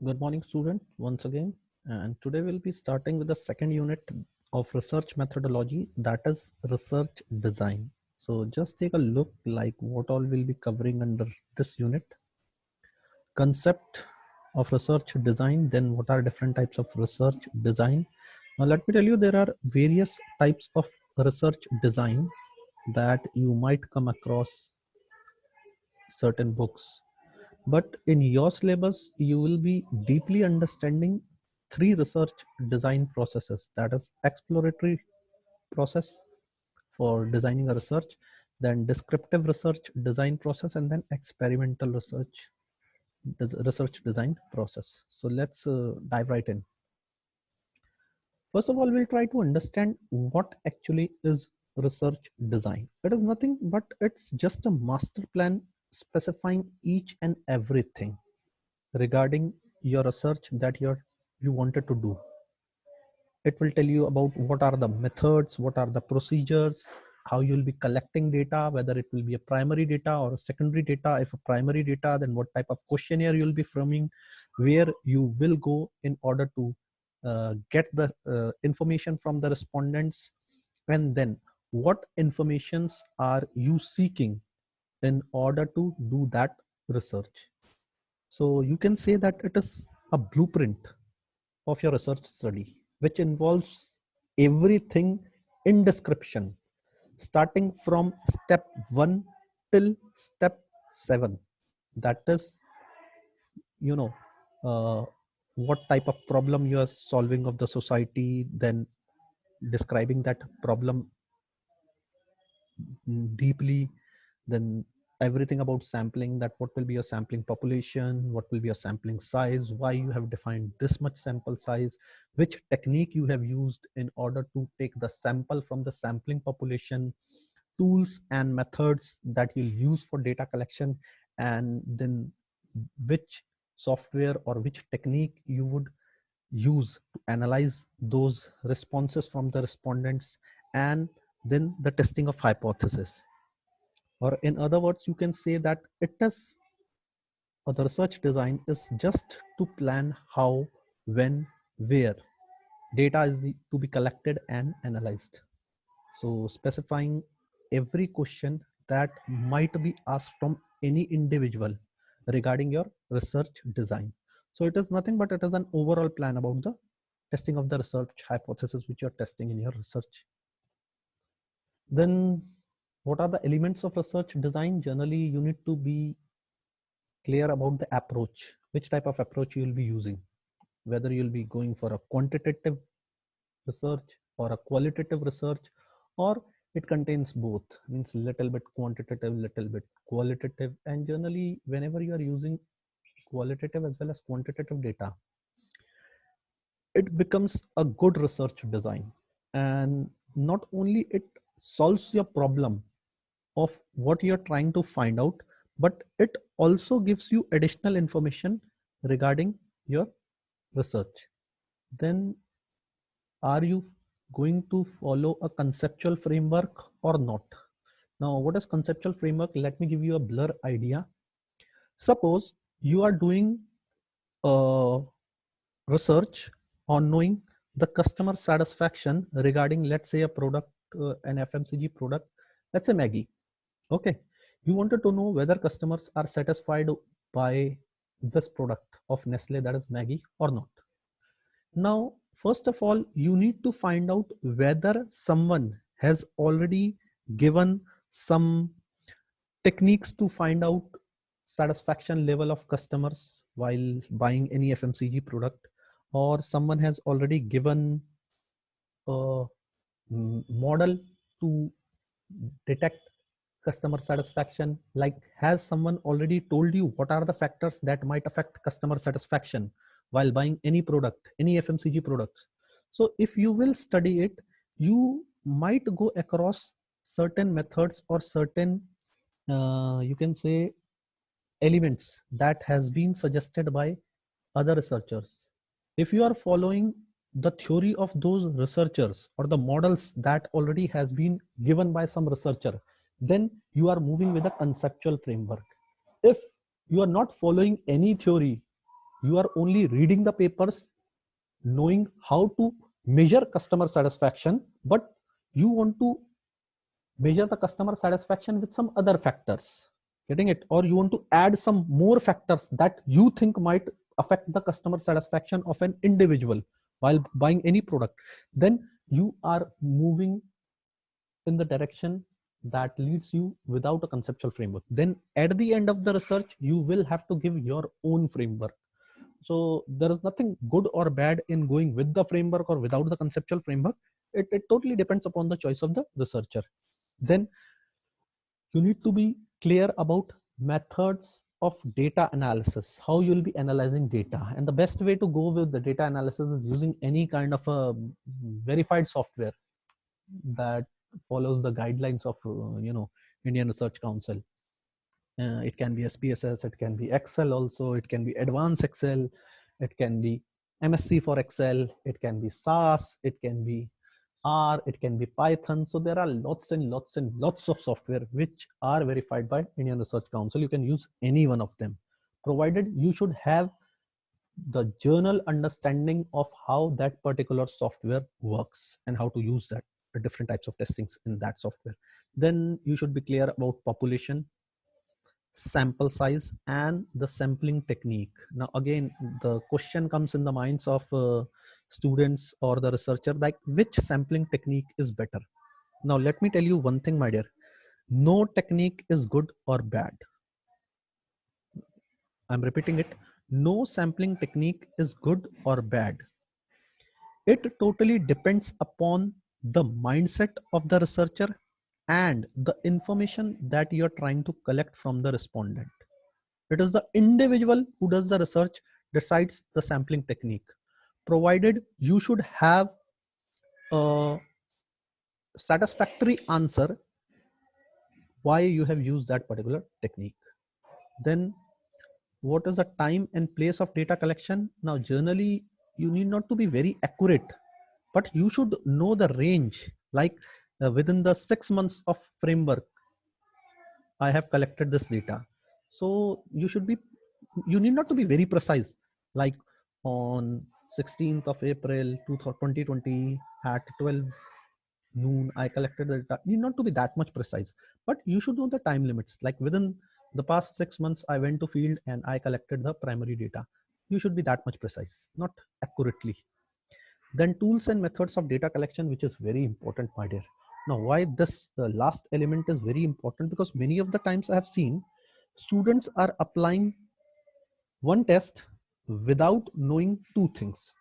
Good morning, student, once again. And today we'll be starting with the second unit of research methodology, that is research design. So just take a look like what all we'll be covering under this unit. Concept of research design, then what are different types of research design. Now let me tell you, there are various types of research design that you might come across certain books. But in your syllabus, you will be deeply understanding three research design processes. That is exploratory process for designing a research, then descriptive research design process, and then experimental research design process. So let's dive right in. First of all, we'll try to understand what actually is research design. It is nothing but it's just a master plan specifying each and everything regarding your research that you wanted to do. It will tell you about what are the methods, what are the procedures, how you'll be collecting data, whether it will be a primary data or a secondary data. If a primary data, then what type of questionnaire you'll be framing, where you will go in order to get the information from the respondents, and then what informations are you seeking in order to do that research. So you can say that it is a blueprint of your research study, which involves everything in description, starting from step 1 till step 7. That is, you know, uh, what type of problem you are solving of the society, then describing that problem deeply, then everything about sampling, that what will be your sampling population, what will be your sampling size, why you have defined this much sample size, which technique you have used in order to take the sample from the sampling population, tools and methods that you'll use for data collection, and then which software or which technique you would use to analyze those responses from the respondents, and then the testing of hypothesis. Or in other words, you can say that it is, or the research design is just to plan how, when, where data is to be collected and analyzed. So specifying every question that might be asked from any individual regarding your research design. So it is nothing but it is an overall plan about the testing of the research hypothesis which you're testing in your research. Then what are the elements of research design? Generally, you need to be clear about the approach, which type of approach you will be using, whether you'll be going for a quantitative research or a qualitative research, or it contains both, means little bit quantitative, little bit qualitative. And generally, whenever you are using qualitative as well as quantitative data, it becomes a good research design. And not only it solves your problem of what you're trying to find out, but it also gives you additional information regarding your research. Then are you going to follow a conceptual framework or not? Now, what is conceptual framework? Let me give you a blur idea. Suppose you are doing a research on knowing the customer satisfaction regarding, let's say, a product, an FMCG product, let's say Maggie. Okay, you wanted to know whether customers are satisfied by this product of Nestle, that is Maggie, or not. Now, first of all, you need to find out whether someone has already given some techniques to find out satisfaction level of customers while buying any FMCG product, or someone has already given a model to detect customer satisfaction. Like, has someone already told you what are the factors that might affect customer satisfaction while buying any product, any FMCG products? So if you will study it, you might go across certain methods or certain you can say elements that has been suggested by other researchers. If you are following the theory of those researchers or the models that already has been given by some researcher, then you are moving with a conceptual framework. If you are not following any theory, You are only reading the papers, knowing how to measure customer satisfaction, but you want to measure the customer satisfaction with some other factors. Getting it? Or you want to add some more factors that you think might affect the customer satisfaction of an individual while buying any product. Then you are moving in the direction that leads you without a conceptual framework. Then at the end of the research, you will have to give your own framework. So there is nothing good or bad in going with the framework or without the conceptual framework. It totally depends upon the choice of the researcher. Then you need to be clear about methods of data analysis, how you'll be analyzing data. And the best way to go with the data analysis is using any kind of a verified software that follows the guidelines of Indian Research Council. It can be SPSS, it can be Excel also, it can be Advanced Excel, it can be MSc for Excel, it can be SAS, it can be R, it can be Python. So there are lots and lots and lots of software which are verified by Indian Research Council. You can use any one of them, provided you should have the general understanding of how that particular software works and how to use that different types of testings in that software. Then you should be clear about population, sample size, and the sampling technique. Now again, the question comes in the minds of students or the researcher, like which sampling technique is better. Now let me tell you one thing, my dear. No technique is good or bad. I'm repeating it. No sampling technique is good or bad. It totally depends upon the mindset of the researcher and the information that you're trying to collect from the respondent. It is the individual who does the research decides the sampling technique, provided you should have a satisfactory answer why you have used that particular technique. Then what is the time and place of data collection? Now generally you need not to be very accurate, but you should know the range, like within the 6 months of framework I have collected this data. So you need not to be very precise, like on 16th of April 2020 at 12 noon I collected the data. You need not to be that much precise, but you should know the time limits, like within the past 6 months I went to field and I collected the primary data. You should be that much precise, not accurately. Then tools and methods of data collection, which is very important, my dear. Now why this last element is very important, because many of the times I have seen students are applying one test without knowing two things.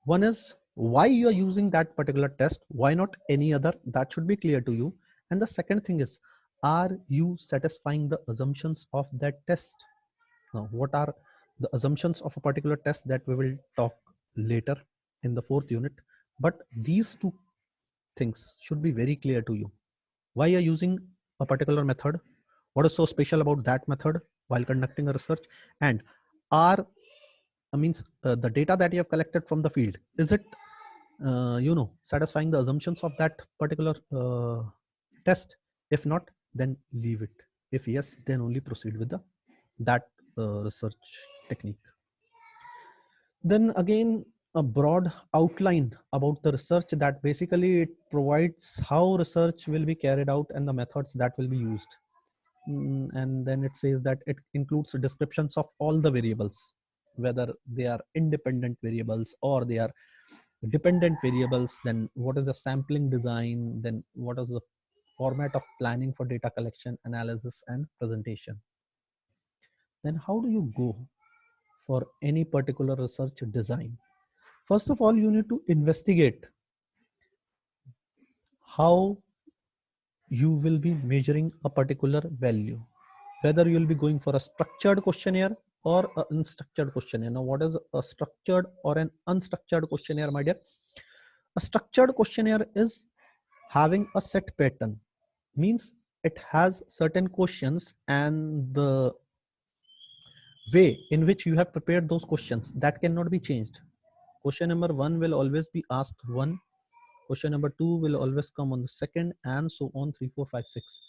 One is why you are using that particular test, why not any other? That should be clear to you. And the second thing is, are you satisfying the assumptions of that test? Now what are the assumptions of a particular test, that we will talk later in the 4th unit, but these two things should be very clear to you. Why you're using a particular method, what is so special about that method while conducting a research, and are the data that you have collected from the field, is it satisfying the assumptions of that particular test? If not, then leave it. If yes, then only proceed with the that research technique. Then again, a broad outline about the research, that basically it provides how research will be carried out and the methods that will be used. And then it says that it includes descriptions of all the variables, whether they are independent variables or they are dependent variables. Then what is the sampling design? Then what is the format of planning for data collection, analysis, and presentation? Then how do you go for any particular research design? First of all, you need to investigate how you will be measuring a particular value, whether you will be going for a structured questionnaire or an unstructured questionnaire. Now, what is a structured or an unstructured questionnaire, my dear? A structured questionnaire is having a set pattern, means it has certain questions, and the way in which you have prepared those questions, that cannot be changed. Question number 1 will always be asked one, question number 2 will always come on the second, and so on, 3 4 5 6.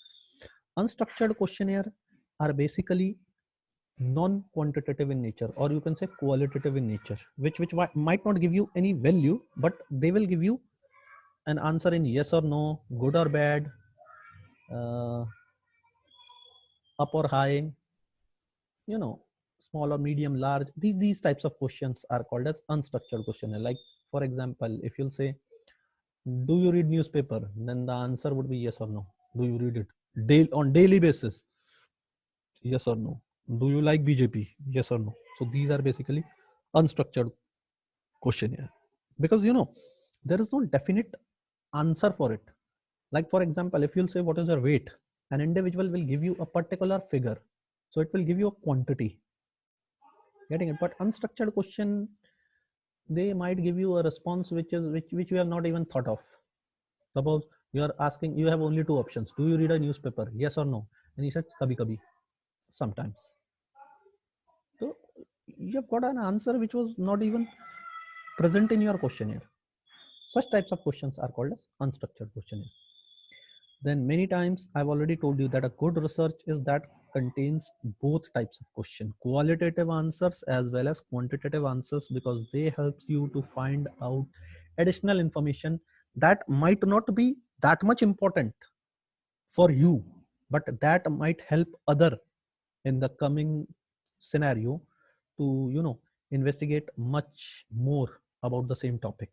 Unstructured questionnaire are basically non-quantitative in nature, or you can say qualitative in nature, which might not give you any value, but they will give you an answer in yes or no, good or bad, uh, up or high, you know, small or medium, large. These types of questions are called as unstructured questionnaire. Like for example, if you'll say, do you read newspaper, then the answer would be yes or no. Do you read it on daily basis? Yes or no. Do you like BJP? Yes or no. So these are basically unstructured questionnaire, because there is no definite answer for it. Like for example, if you'll say what is your weight, an individual will give you a particular figure, so it will give you a quantity, getting it. But unstructured question, they might give you a response which you have not even thought of. Suppose you are asking, you have only two options: do you read a newspaper, yes or no? And he said kabhi kabhi, sometimes. So you have got an answer which was not even present in your questionnaire. Such types of questions are called as unstructured questionnaire. Then many times I've already told you that a good research is that contains both types of question, qualitative answers as well as quantitative answers, because they helps you to find out additional information that might not be that much important for you, but that might help other in the coming scenario to investigate much more about the same topic.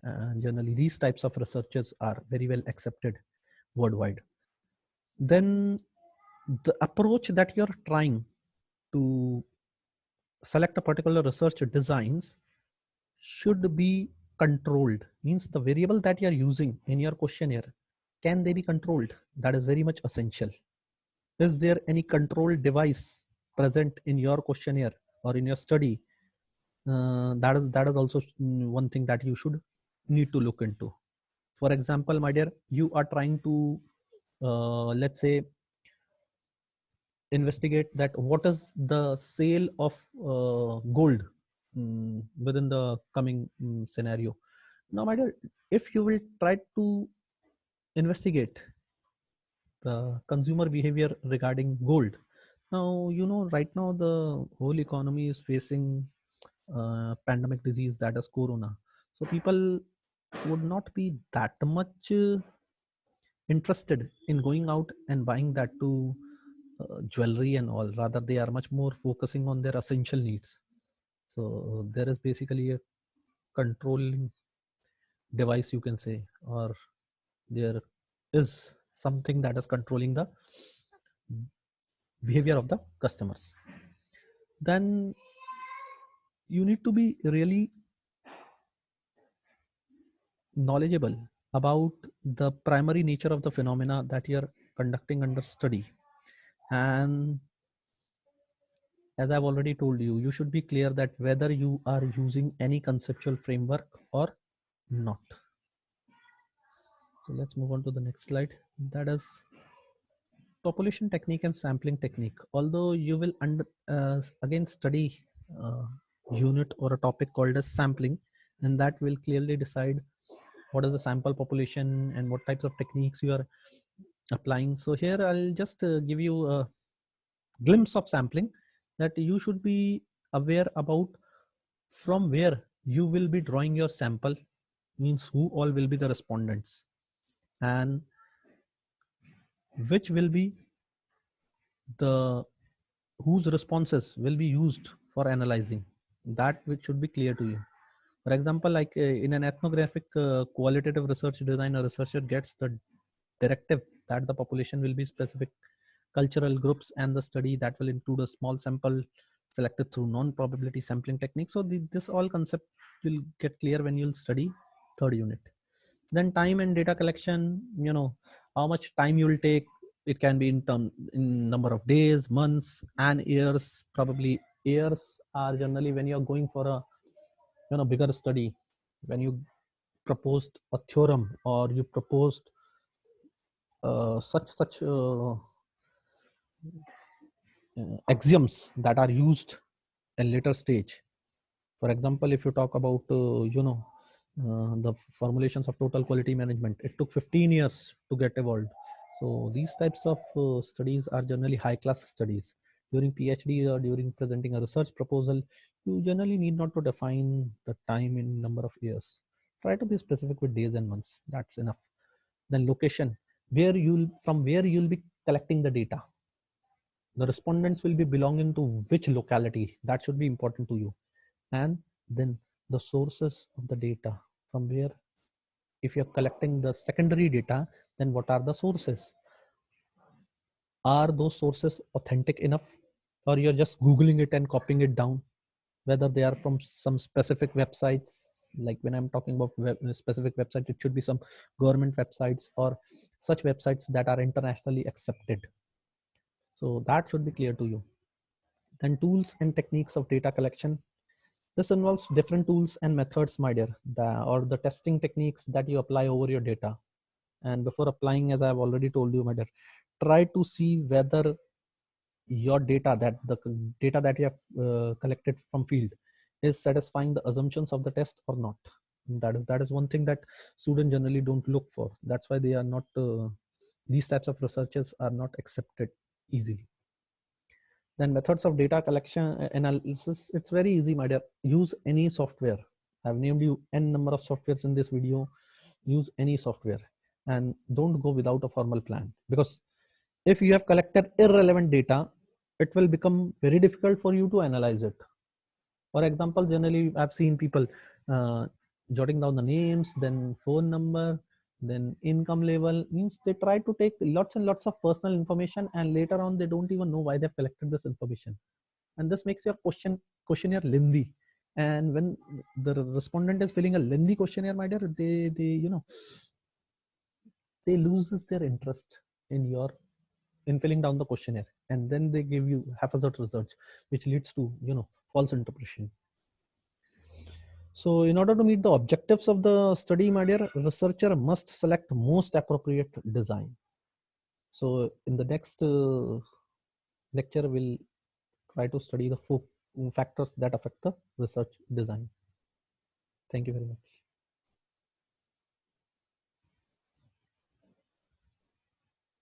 And generally these types of researches are very well accepted worldwide. Then the approach that you're trying to select a particular research designs should be controlled. Means the variable that you're using in your questionnaire, can they be controlled? That is very much essential. Is there any control device present in your questionnaire or in your study? That is also one thing that you should need to look into. For example, my dear, you are trying to let's say investigate that what is the sale of gold within the coming scenario. Now my dear, if you will try to investigate the consumer behavior regarding gold, now right now the whole economy is facing pandemic disease, that is corona. So people would not be that much interested in going out and buying that to jewelry and all. Rather they are much more focusing on their essential needs. So there is basically a controlling device, you can say, or there is something that is controlling the behavior of the customers. Then you need to be really knowledgeable about the primary nature of the phenomena that you're conducting under study. And as I've already told you, you should be clear that whether you are using any conceptual framework or not. So let's move on to the next slide. That is population technique and sampling technique. Although you will again study unit or a topic called as sampling, and that will clearly decide what is the sample population and what types of techniques you are applying. So here I'll just give you a glimpse of sampling, that you should be aware about from where you will be drawing your sample, means who all will be the respondents, and which will be the whose responses will be used for analyzing, that which should be clear to you. For example, like in an ethnographic qualitative research design, a researcher gets the directive that the population will be specific cultural groups, and the study that will include a small sample selected through non-probability sampling technique. So this all concept will get clear when you'll study third unit. Then time and data collection, how much time you will take. It can be in number of days, months, and years. Probably years are generally when you're going for a bigger study, when you proposed a theorem or you proposed such axioms that are used at later stage. For example, if you talk about the formulations of total quality management, it took 15 years to get evolved. So these types of studies are generally high class studies. During PhD or during presenting a research proposal, you generally need not to define the time in number of years. Try to be specific with days and months. That's enough. Then location, from where you'll be collecting the data. The respondents will be belonging to which locality. That should be important to you. And then the sources of the data, from where, if you're collecting the secondary data, then what are the sources? Are those sources authentic enough, or you're just googling it and copying it down? Whether they are from some specific websites, like when I'm talking about specific website, it should be some government websites or such websites that are internationally accepted. So that should be clear to you. Then tools and techniques of data collection. This involves different tools and methods, my dear, or the testing techniques that you apply over your data. And before applying, as I've already told you, my dear, try to see whether your data, that the data that you have collected from field, is satisfying the assumptions of the test or not. That is one thing that students generally don't look for. That's why they are not these types of researches are not accepted easily. Then methods of data collection analysis. It's very easy, my dear. Use any software. I've named you n number of softwares in this video. Use any software and don't go without a formal plan, because if you have collected irrelevant data, it will become very difficult for you to analyze it. For example, generally I've seen people jotting down the names, then phone number, then income level. Means they try to take lots and lots of personal information, and later on they don't even know why they've collected this information. And this makes your questionnaire lengthy. And when the respondent is filling a lengthy questionnaire, my dear, they loses their interest in filling down the questionnaire, and then they give you haphazard results, which leads to false interpretation. So in order to meet the objectives of the study, my dear, researcher must select most appropriate design. So in the next lecture, we'll try to study the 4 factors that affect the research design. Thank you very much.